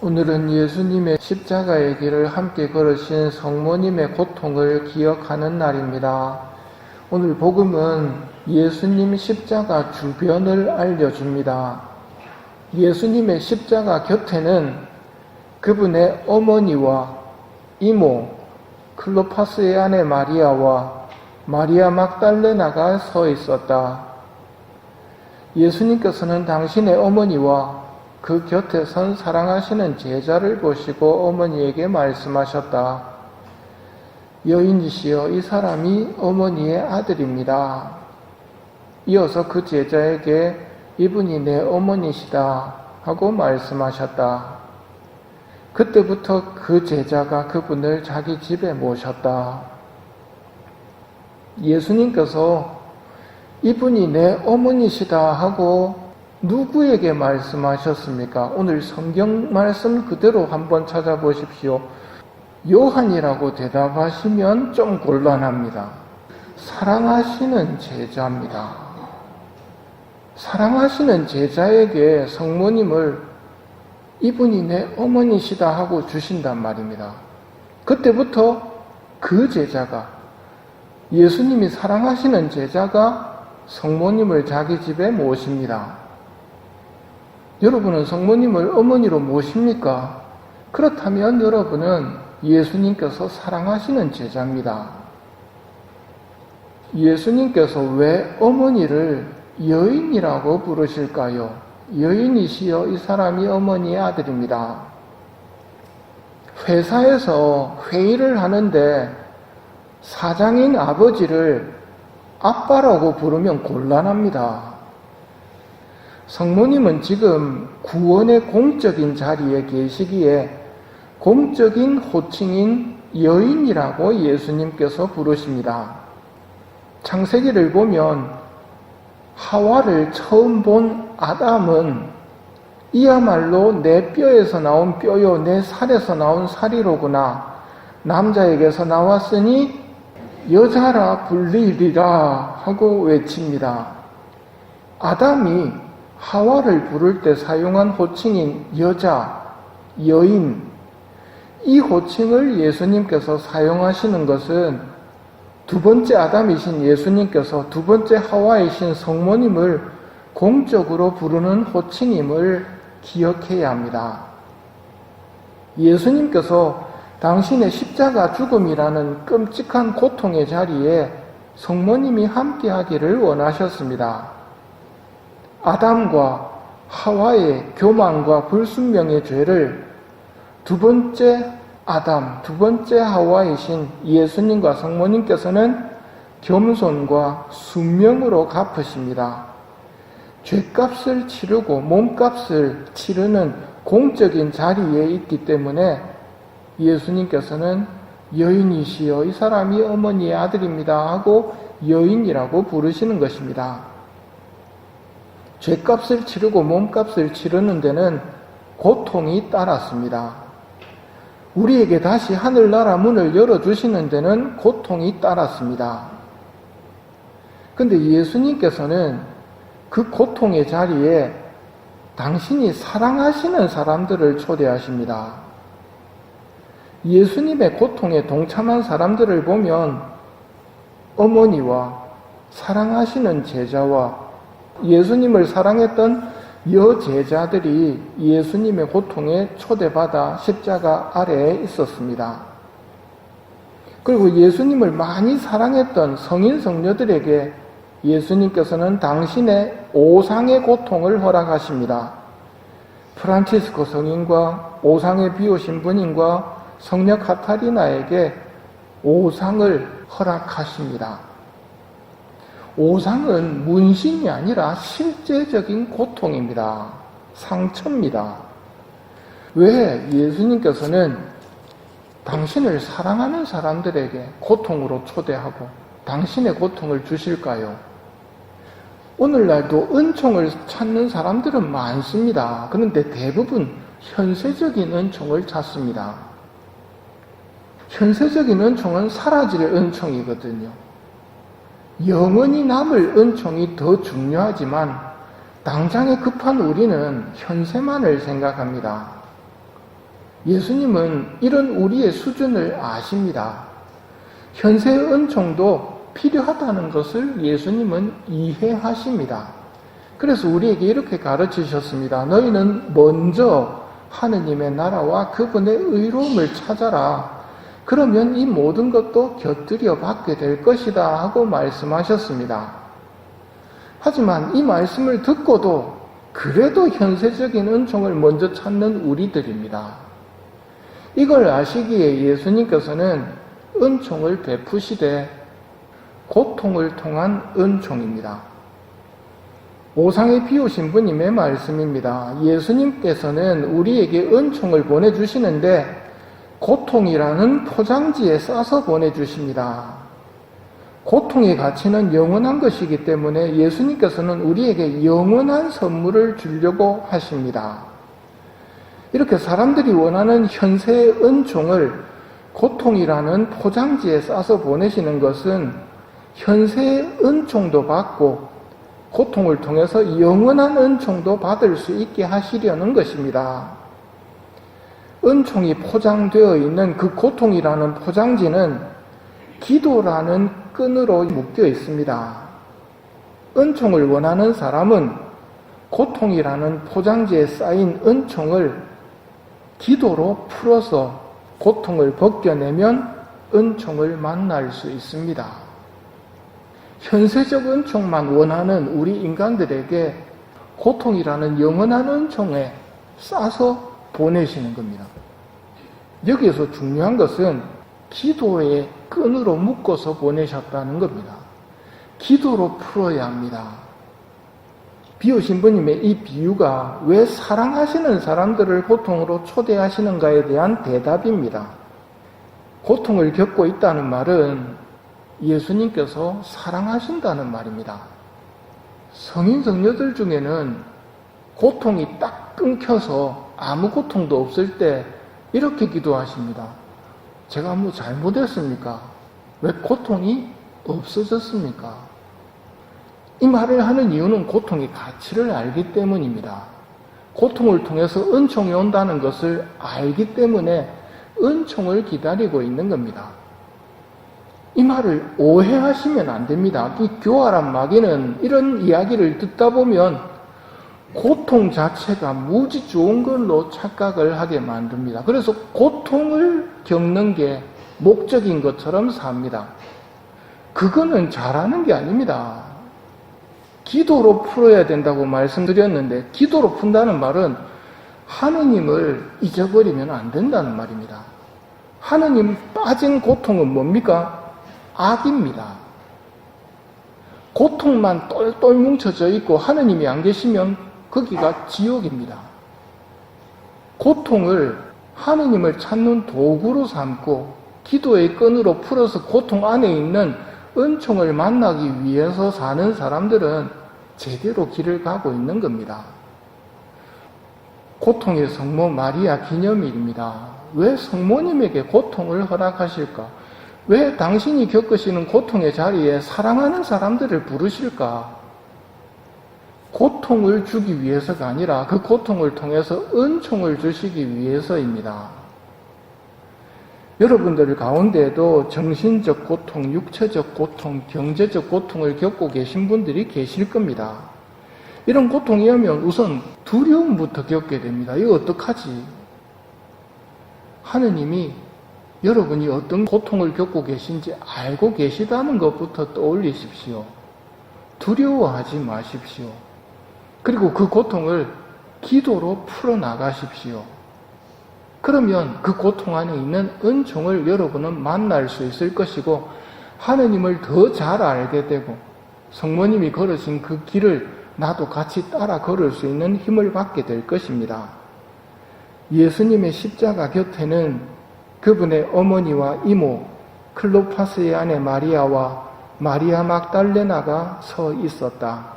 오늘은 예수님의 십자가의 길을 함께 걸으신 성모님의 고통을 기억하는 날입니다. 오늘 복음은 예수님 십자가 주변을 알려줍니다. 예수님의 십자가 곁에는 그분의 어머니와 이모, 클로파스의 아내 마리아와 마리아 막달레나가 서 있었다. 예수님께서는 당신의 어머니와 그 곁에 선 사랑하시는 제자를 보시고 어머니에게 말씀하셨다. 여인이시여, 이 사람이 어머니의 아들입니다. 이어서 그 제자에게 이분이 내 어머니시다 하고 말씀하셨다. 그때부터 그 제자가 그분을 자기 집에 모셨다. 예수님께서 이분이 내 어머니시다 하고 누구에게 말씀하셨습니까? 오늘 성경 말씀 그대로 한번 찾아보십시오. 요한이라고 대답하시면 좀 곤란합니다. 사랑하시는 제자입니다. 사랑하시는 제자에게 성모님을 이분이 내 어머니시다 하고 주신단 말입니다. 그때부터 그 제자가, 예수님이 사랑하시는 제자가 성모님을 자기 집에 모십니다. 여러분은 성모님을 어머니로 모십니까? 그렇다면 여러분은 예수님께서 사랑하시는 제자입니다. 예수님께서 왜 어머니를 여인이라고 부르실까요? 여인이시여, 이 사람이 어머니의 아들입니다. 회사에서 회의를 하는데 사장인 아버지를 아빠라고 부르면 곤란합니다. 성모님은 지금 구원의 공적인 자리에 계시기에 공적인 호칭인 여인이라고 예수님께서 부르십니다. 창세기를 보면 하와를 처음 본 아담은 이야말로 내 뼈에서 나온 뼈요 내 살에서 나온 살이로구나, 남자에게서 나왔으니 여자라 불리리라 하고 외칩니다. 아담이 하와를 부를 때 사용한 호칭인 여자, 여인, 이 호칭을 예수님께서 사용하시는 것은 두 번째 아담이신 예수님께서 두 번째 하와이신 성모님을 공적으로 부르는 호칭임을 기억해야 합니다. 예수님께서 당신의 십자가 죽음이라는 끔찍한 고통의 자리에 성모님이 함께하기를 원하셨습니다. 아담과 하와의 교만과 불순명의 죄를 두 번째 아담, 두 번째 하와이신 예수님과 성모님께서는 겸손과 순명으로 갚으십니다. 죄값을 치르고 몸값을 치르는 공적인 자리에 있기 때문에 예수님께서는 여인이시여, 이 사람이 어머니의 아들입니다 하고 여인이라고 부르시는 것입니다. 죄값을 치르고 몸값을 치르는 데는 고통이 따랐습니다. 우리에게 다시 하늘나라 문을 열어주시는 데는 고통이 따랐습니다. 그런데 예수님께서는 그 고통의 자리에 당신이 사랑하시는 사람들을 초대하십니다. 예수님의 고통에 동참한 사람들을 보면 어머니와 사랑하시는 제자와 예수님을 사랑했던 여제자들이 예수님의 고통에 초대받아 십자가 아래에 있었습니다. 그리고 예수님을 많이 사랑했던 성인 성녀들에게 예수님께서는 당신의 오상의 고통을 허락하십니다. 프란치스코 성인과 오상에 비오신 분인과 성녀 카타리나에게 오상을 허락하십니다. 오상은 문신이 아니라 실제적인 고통입니다. 상처입니다. 왜 예수님께서는 당신을 사랑하는 사람들에게 고통으로 초대하고 당신의 고통을 주실까요? 오늘날도 은총을 찾는 사람들은 많습니다. 그런데 대부분 현세적인 은총을 찾습니다. 현세적인 은총은 사라질 은총이거든요. 영원히 남을 은총이 더 중요하지만 당장에 급한 우리는 현세만을 생각합니다. 예수님은 이런 우리의 수준을 아십니다. 현세의 은총도 필요하다는 것을 예수님은 이해하십니다. 그래서 우리에게 이렇게 가르치셨습니다. 너희는 먼저 하느님의 나라와 그분의 의로움을 찾아라. 그러면 이 모든 것도 곁들여 받게 될 것이다 하고 말씀하셨습니다. 하지만 이 말씀을 듣고도 그래도 현세적인 은총을 먼저 찾는 우리들입니다. 이걸 아시기에 예수님께서는 은총을 베푸시되 고통을 통한 은총입니다. 오상에 비우신 분님의 말씀입니다. 예수님께서는 우리에게 은총을 보내주시는데 고통이라는 포장지에 싸서 보내주십니다. 고통의 가치는 영원한 것이기 때문에 예수님께서는 우리에게 영원한 선물을 주려고 하십니다. 이렇게 사람들이 원하는 현세의 은총을 고통이라는 포장지에 싸서 보내시는 것은 현세의 은총도 받고 고통을 통해서 영원한 은총도 받을 수 있게 하시려는 것입니다. 은총이 포장되어 있는 그 고통이라는 포장지는 기도라는 끈으로 묶여 있습니다. 은총을 원하는 사람은 고통이라는 포장지에 쌓인 은총을 기도로 풀어서 고통을 벗겨내면 은총을 만날 수 있습니다. 현세적 은총만 원하는 우리 인간들에게 고통이라는 영원한 은총에 싸서 보내시는 겁니다. 여기에서 중요한 것은 기도의 끈으로 묶어서 보내셨다는 겁니다. 기도로 풀어야 합니다. 비오신 분님의 이 비유가 왜 사랑하시는 사람들을 고통으로 초대하시는가에 대한 대답입니다. 고통을 겪고 있다는 말은 예수님께서 사랑하신다는 말입니다. 성인 성녀들 중에는 고통이 딱 끊겨서 아무 고통도 없을 때 이렇게 기도하십니다. 제가 뭐 잘못했습니까? 왜 고통이 없어졌습니까? 이 말을 하는 이유는 고통의 가치를 알기 때문입니다. 고통을 통해서 은총이 온다는 것을 알기 때문에 은총을 기다리고 있는 겁니다. 이 말을 오해하시면 안 됩니다. 이 교활한 마귀는 이런 이야기를 듣다 보면 고통 자체가 무지 좋은 걸로 착각을 하게 만듭니다. 그래서 고통을 겪는 게 목적인 것처럼 삽니다. 그거는 잘하는 게 아닙니다. 기도로 풀어야 된다고 말씀드렸는데 기도로 푼다는 말은 하느님을 잊어버리면 안 된다는 말입니다. 하느님 빠진 고통은 뭡니까? 악입니다. 고통만 똘똘 뭉쳐져 있고 하느님이 안 계시면 거기가 지옥입니다. 고통을 하느님을 찾는 도구로 삼고 기도의 끈으로 풀어서 고통 안에 있는 은총을 만나기 위해서 사는 사람들은 제대로 길을 가고 있는 겁니다. 고통의 성모 마리아 기념일입니다. 왜 성모님에게 고통을 허락하실까? 왜 당신이 겪으시는 고통의 자리에 사랑하는 사람들을 부르실까? 고통을 주기 위해서가 아니라 그 고통을 통해서 은총을 주시기 위해서입니다. 여러분들 가운데에도 정신적 고통, 육체적 고통, 경제적 고통을 겪고 계신 분들이 계실 겁니다. 이런 고통이 오면 우선 두려움부터 겪게 됩니다. 이거 어떡하지? 하느님이 여러분이 어떤 고통을 겪고 계신지 알고 계시다는 것부터 떠올리십시오. 두려워하지 마십시오. 그리고 그 고통을 기도로 풀어나가십시오. 그러면 그 고통 안에 있는 은총을 여러분은 만날 수 있을 것이고 하느님을 더 잘 알게 되고 성모님이 걸으신 그 길을 나도 같이 따라 걸을 수 있는 힘을 받게 될 것입니다. 예수님의 십자가 곁에는 그분의 어머니와 이모 클로파스의 아내 마리아와 마리아 막달레나가 서 있었다.